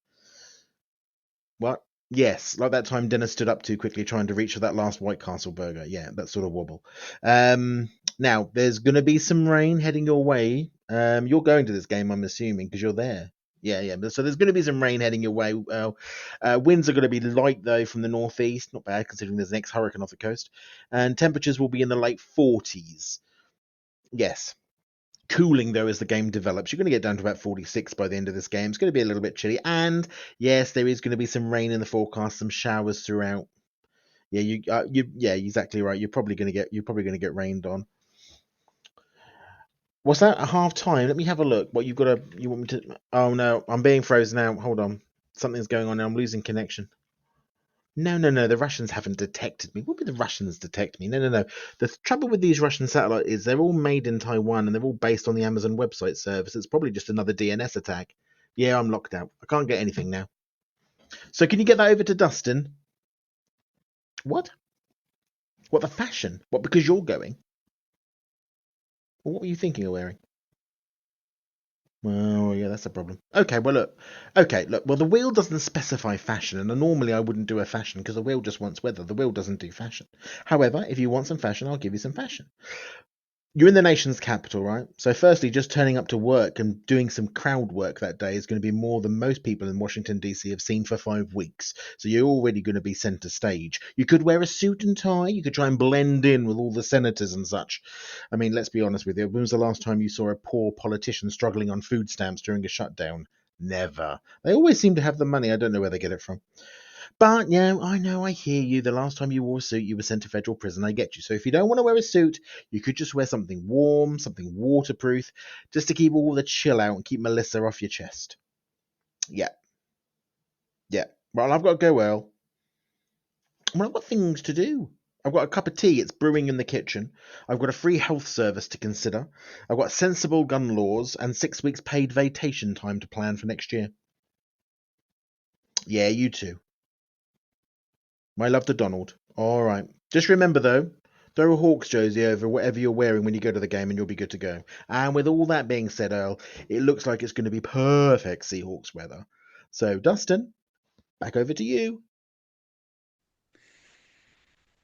What? Yes, like that time Dennis stood up too quickly trying to reach for that last White Castle burger. Yeah, that sort of wobble. Now, there's going to be some rain heading your way. You're going to this game, I'm assuming, because you're there. Yeah. So there's going to be some rain heading your way. Winds are going to be light, though, from the northeast. Not bad, considering there's an ex-hurricane off the coast. And temperatures will be in the late 40s. Yes. Cooling, though, as the game develops. You're going to get down to about 46 by the end of this game. It's going to be a little bit chilly. And, yes, there is going to be some rain in the forecast, some showers throughout. Yeah, yeah, exactly right. You're probably going to get rained on. What's that? At half time? Let me have a look. What you want me to? Oh no, I'm being frozen out. Hold on, something's going on now. I'm losing connection. No. The Russians haven't detected me. What would the Russians detect me? No. The trouble with these Russian satellites is they're all made in Taiwan and they're all based on the Amazon website service. It's probably just another DNS attack. Yeah, I'm locked out. I can't get anything now. So can you get that over to Dustin? What? What, the fashion? What, because you're going? Well, what were you thinking of wearing? Well, yeah, that's a problem. Okay, look. Well, the wheel doesn't specify fashion, and normally I wouldn't do a fashion because the wheel just wants weather. The wheel doesn't do fashion. However, if you want some fashion, I'll give you some fashion. You're in the nation's capital, right? So firstly, just turning up to work and doing some crowd work that day is going to be more than most people in Washington, D.C. have seen for 5 weeks. So you're already going to be center stage. You could wear a suit and tie. You could try and blend in with all the senators and such. I mean, let's be honest with you. When was the last time you saw a poor politician struggling on food stamps during a shutdown? Never. They always seem to have the money. I don't know where they get it from. But, yeah, I know, I hear you. The last time you wore a suit, you were sent to federal prison. I get you. So if you don't want to wear a suit, you could just wear something warm, something waterproof, just to keep all the chill out and keep Melissa off your chest. Yeah. Well, I've got to go, Earl. Well, I've got things to do. I've got a cup of tea. It's brewing in the kitchen. I've got a free health service to consider. I've got sensible gun laws and 6 weeks paid vacation time to plan for next year. Yeah, you too. My love to Donald. All right. Just remember, though, throw a Hawks jersey over whatever you're wearing when you go to the game and you'll be good to go. And with all that being said, Earl, it looks like it's going to be perfect Seahawks weather. So, Dustin, back over to you.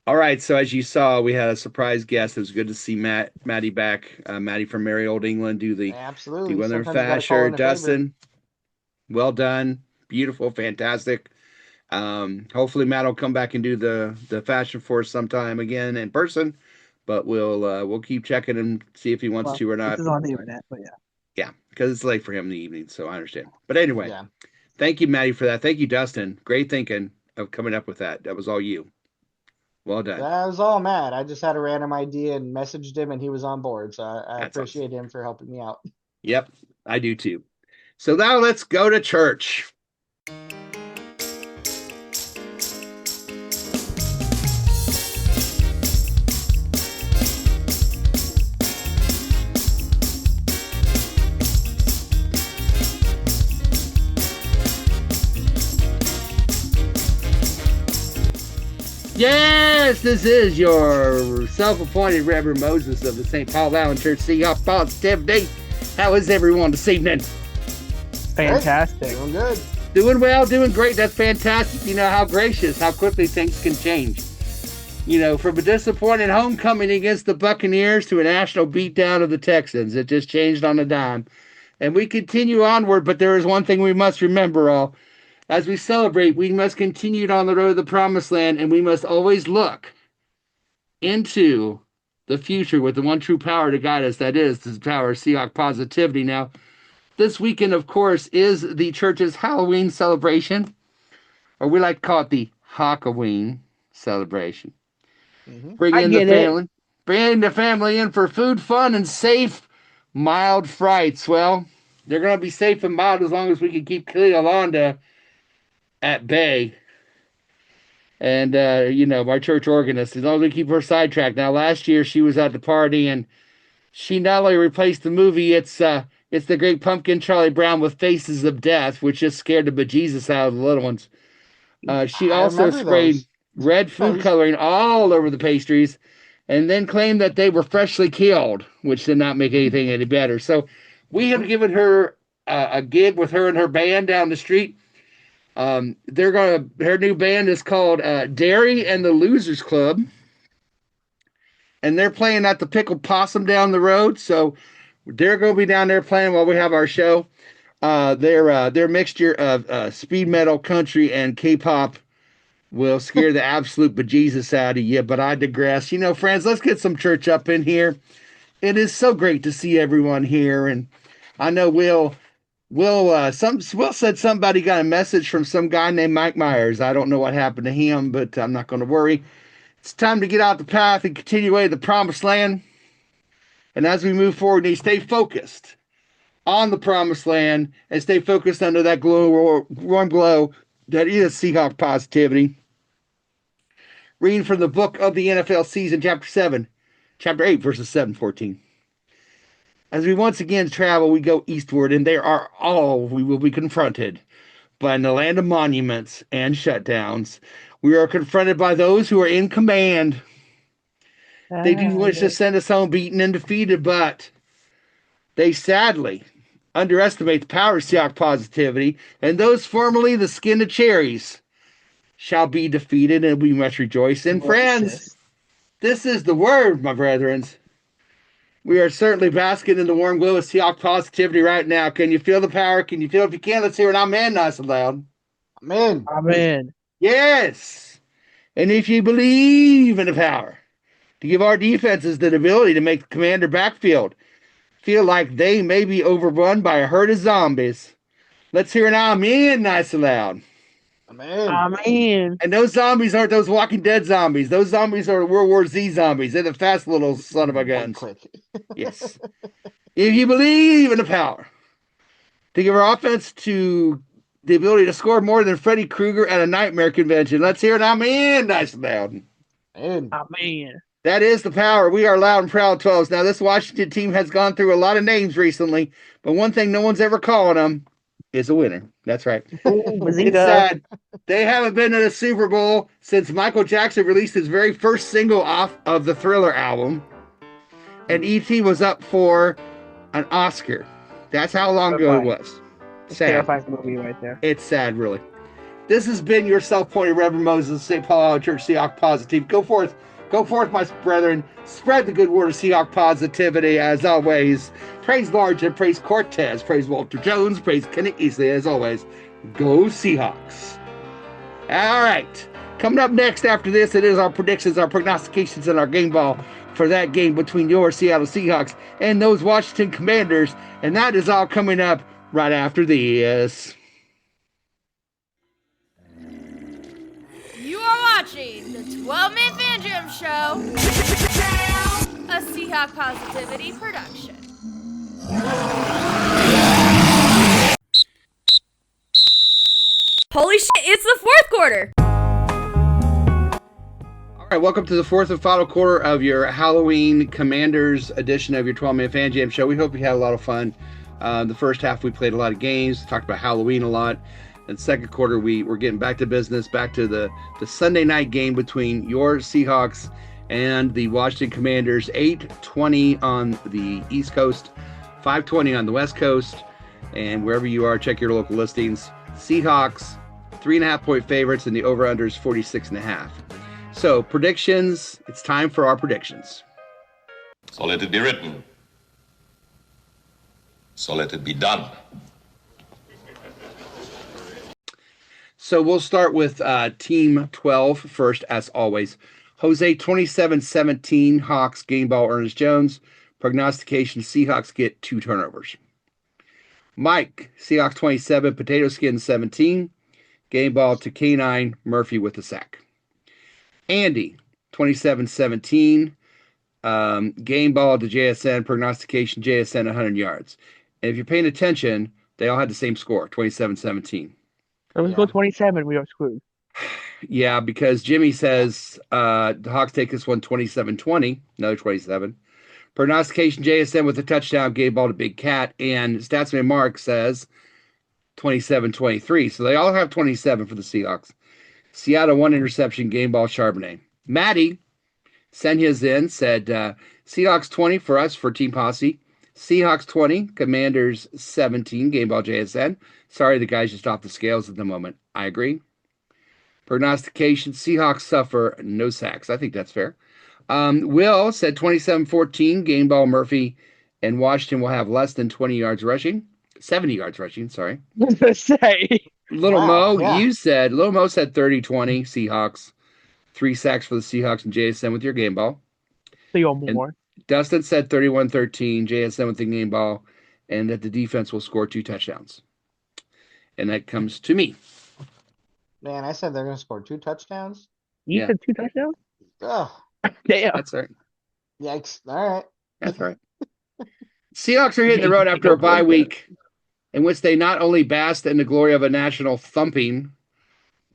All right, so as you saw, we had a surprise guest. It was good to see Maddie back. Maddie from Merry Old England do Absolutely. Weather Sometimes you gotta call Fasher. in a favor. Dustin, well done, beautiful, fantastic. Hopefully Matt will come back and do the fashion for us sometime again in person. But we'll keep checking and see if he wants to or not. This is on the internet, but yeah. Yeah, because it's late for him in the evening, so I understand. But anyway, Yeah. Thank you, Maddie, for that. Thank you, Dustin. Great thinking of coming up with that. That was all you. Well done. That was all Matt. I just had a random idea and messaged him, and he was on board. So I appreciate him for helping me out. Yep, I do too. So now let's go to church. Yes, this is your self-appointed Reverend Moses of the St. Paul Allen Church Seahawk Positivity. How is everyone this evening? Fantastic. Hey, doing good. Doing well, doing great. That's fantastic. You know how gracious, how quickly things can change. You know, from a disappointing homecoming against the Buccaneers to a national beatdown of the Texans. It just changed on a dime. And we continue onward, but there is one thing we must remember all. As we celebrate, we must continue on the road to the promised land, and we must always look into the future with the one true power to guide us. That is the power of Seahawk positivity. Now, this weekend, of course, is the church's Halloween celebration, or we like to call it the Hawkoween celebration. Mm-hmm. Bringing the family in for food, fun, and safe, mild frights. Well, they're going to be safe and mild as long as we can keep Cleolanda at bay. And, our church organist, as long as we keep her sidetracked. Now, last year she was at the party, and she not only replaced the movie, it's the Great Pumpkin, Charlie Brown with Faces of Death, which just scared the bejesus out of the little ones. She also sprayed red food coloring all over the pastries, and then claimed that they were freshly killed, which did not make anything any better. So we have given her a gig with her and her band down the street. Her new band is called Dairy and the Losers Club, and they're playing at the Pickled Possum down the road. So they're going to be down there playing while we have our show. Their mixture of speed metal, country, and K-pop will scare the absolute bejesus out of you. But I digress. Friends, let's get some church up in here. It is so great to see everyone here, and I know Will said somebody got a message from some guy named Mike Myers. I don't know what happened to him, but I'm not going to worry. It's time to get out the path and continue away to the promised land. And as we move forward, we need to stay focused on the promised land and stay focused under that warm glow that is Seahawk positivity. Reading from the book of the NFL season, chapter 8, verses 7-14. As we once again travel, we go eastward, and we will be confronted by in the land of monuments and shutdowns. We are confronted by those who are in command. They do wish to send us home beaten and defeated, but they sadly underestimate the power of Seahawk positivity, and those formerly the skin of cherries shall be defeated, and we must rejoice. And friends, this is the word, my brethren. We are certainly basking in the warm glow of Seahawk positivity right now. Can you feel the power? Can you feel it? If you can, let's hear it. Amen, nice and loud. Amen. Amen. Yes. And if you believe in the power to give our defenses the ability to make the commander backfield feel like they may be overrun by a herd of zombies, let's hear an amen, nice and loud. Amen. Amen. And those zombies aren't those Walking Dead zombies. Those zombies are World War Z zombies. They're the fast little son of a guns. Yes. If you believe in the power to give our offense to the ability to score more than Freddy Krueger at a nightmare convention. Let's hear it. I'm in. Nice and loud. Man. That is the power. We are loud and proud 12s. Now, this Washington team has gone through a lot of names recently, but one thing no one's ever calling them is a winner. That's right. It's sad. They haven't been to the Super Bowl since Michael Jackson released his very first single off of the Thriller album, and E.T. was up for an Oscar. That's how long ago it was. Sad. Terrifying movie right there. It's sad, really. This has been your self-appointed Reverend Moses, St. Paul Church Seahawk Positive. Go forth, my brethren. Spread the good word of Seahawk positivity, as always. Praise Large and praise Cortez. Praise Walter Jones. Praise Kenny Easley, as always. Go Seahawks. All right. Coming up next after this, it is our predictions, our prognostications, and our game ball for that game between your Seattle Seahawks and those Washington Commanders. And that is all coming up right after this. You are watching the 12-Man Fan Jam Show, a Seahawk Positivity production. Holy shit, it's the fourth quarter! All right, welcome to the fourth and final quarter of your Halloween Commanders edition of your 12-Man Fan Jam Show. We hope you had a lot of fun. The first half, we played a lot of games, talked about Halloween a lot. And second quarter, we're getting back to business, back to the Sunday night game between your Seahawks and the Washington Commanders. 8:20 on the East Coast, 5:20 on the West Coast. And wherever you are, check your local listings. Seahawks, 3.5-point favorites, and the over-under is 46.5. So, predictions. It's time for our predictions. So let it be written. So let it be done. So we'll start with Team 12 first, as always. Jose, 27-17, Hawks, game ball, Ernest Jones. Prognostication, Seahawks get 2 turnovers. Mike, Seahawks 27, Potato Skin 17. Game ball to K9, Murphy with the sack. Andy, 27-17. Game ball to JSN, prognostication, JSN 100 yards. And if you're paying attention, they all had the same score, 27-17. Let's go 27. We are screwed. Yeah, because Jimmy says the Hawks take this one 27-20, another 27. Prognostication, JSN with a touchdown, game ball to Big Cat. And Statsman Mark says 27-23. So they all have 27 for the Seahawks. Seattle, 1 interception, game ball, Charbonnet. Maddie sent his in, said Seahawks 20 for us for Team Posse. Seahawks 20, Commanders 17, game ball JSN. Sorry, the guy's just off the scales at the moment. I agree. Prognostication, Seahawks suffer no sacks. I think that's fair. Will said 27-14, game ball Murphy, and Washington will have less than 70 yards rushing, sorry. Little Mo said 30-20, Seahawks. 3 sacks for the Seahawks and JSN with your game ball. 3 or more. And Dustin said 31-13, JSN with the game ball, and that the defense will score 2 touchdowns. And that comes to me. Man, I said they're going to score 2 touchdowns. You said 2 touchdowns? Ugh. Damn. That's right. Yikes. All right. That's right. Seahawks are hitting the road after a bye week in which they not only basked in the glory of a national thumping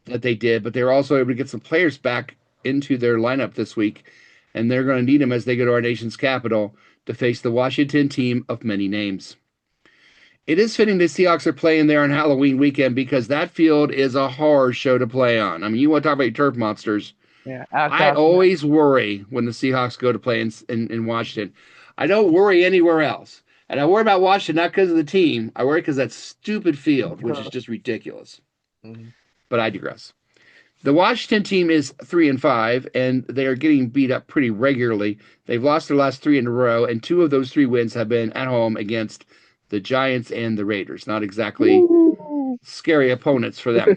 that they did, but they were also able to get some players back into their lineup this week. And they're going to need them as they go to our nation's capital to face the Washington team of many names. It is fitting the Seahawks are playing there on Halloween weekend because that field is a horror show to play on. I mean, you want to talk about your turf monsters. Yeah, I always worry when the Seahawks go to play in Washington. I don't worry anywhere else. And I worry about Washington not because of the team. I worry because that stupid field, which is just ridiculous. Mm-hmm. But I digress. The Washington team is 3-5, and they are getting beat up pretty regularly. They've lost their last 3 in a row, and 2 of those 3 wins have been at home against the Giants and the Raiders. Not exactly scary opponents for them.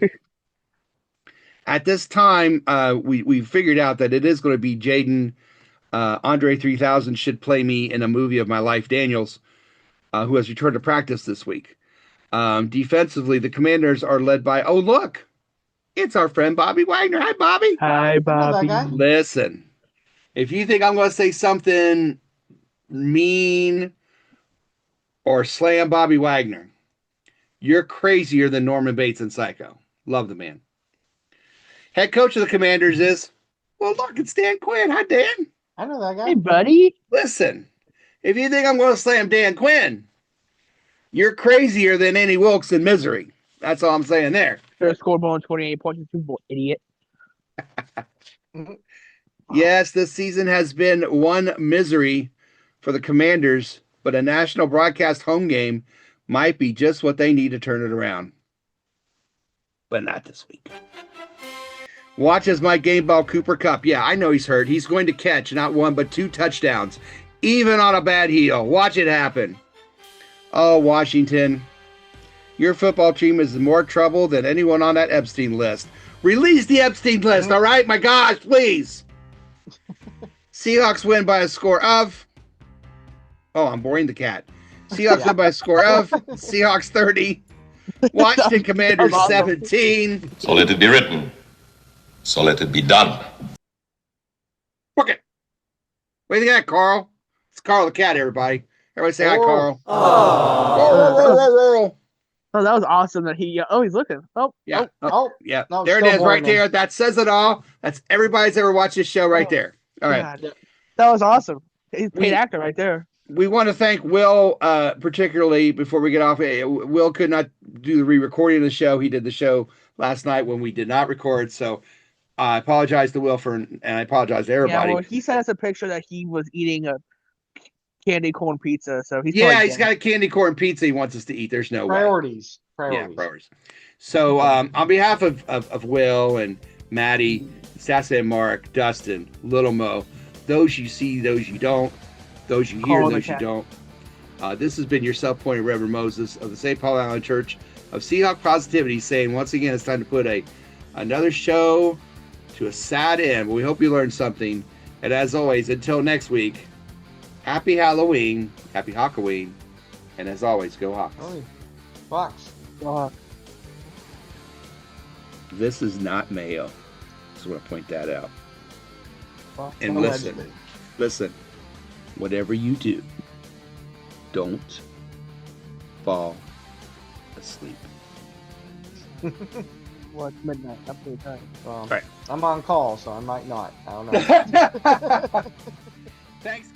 At this time, we figured out that it is going to be Jaden Andre 3000 should play me in a movie of my life, Daniels, who has returned to practice this week. Defensively, the Commanders are led by, oh, look, it's our friend Bobby Wagner. Hi, Bobby. Hi, Bobby. Listen, if you think I'm going to say something mean or slam Bobby Wagner, You're crazier than Norman Bates and Psycho. Love the man. Head coach of the Commanders is, well, look, it's Dan Quinn. Hi, Dan. I know that guy. Hey, buddy. Listen, if you think I'm going to slam Dan Quinn, you're crazier than Annie Wilkes in Misery. That's all I'm saying there. Should scored more than 28 points in Super Bowl, idiot. Yes, this season has been one misery for the Commanders, but a national broadcast home game might be just what they need to turn it around. But not this week. Watch as my game ball Cooper Kupp. Yeah, I know he's hurt. He's going to catch not one but 2 touchdowns, even on a bad heel. Watch it happen. Oh, Washington, your football team is in more trouble than anyone on that Epstein list. Release the Epstein list, all right? My gosh, please. Seahawks win by a score of... Oh, I'm boring the cat. Seahawks win by a score of Seahawks 30. Washington Commanders 17. So let it be written. So let it be done. Okay. What do you think of that, Carl? It's Carl the cat, everybody. Everybody say hi, Carl. Oh, that was awesome that he... Oh, he's looking. Oh, yeah. Yeah. No, there it is right there. That says it all. That's everybody's ever watched this show right there. All right. God. That was awesome. He's a paid actor right there. We want to thank Will, particularly before we get off. Will could not do the re-recording of the show. He did the show last night when we did not record. So I apologize to Will and I apologize to everybody. Yeah, well, he sent us a picture that he was eating a candy corn pizza. So he's got a candy corn pizza he wants us to eat. There's no priorities. Yeah, priorities. So on behalf of Will and Maddie, Sassy and Mark, Dustin, Little Mo, those you see, those you don't, those you hear, those you don't. This has been your self-appointed Reverend Moses of the St. Paul Island Church of Seahawk Positivity, saying once again it's time to put another show to a sad end. But we hope you learned something. And as always, until next week, happy Halloween, happy Hawkoween, and as always, go Hawks. Hawks. Go Hawks. This is not mayo. Just want to point that out. Well, and listen, whatever you do, don't fall asleep. Well, it's midnight. I'm pretty tired. Well, right. I'm on call, so I might not. I don't know. Thanks.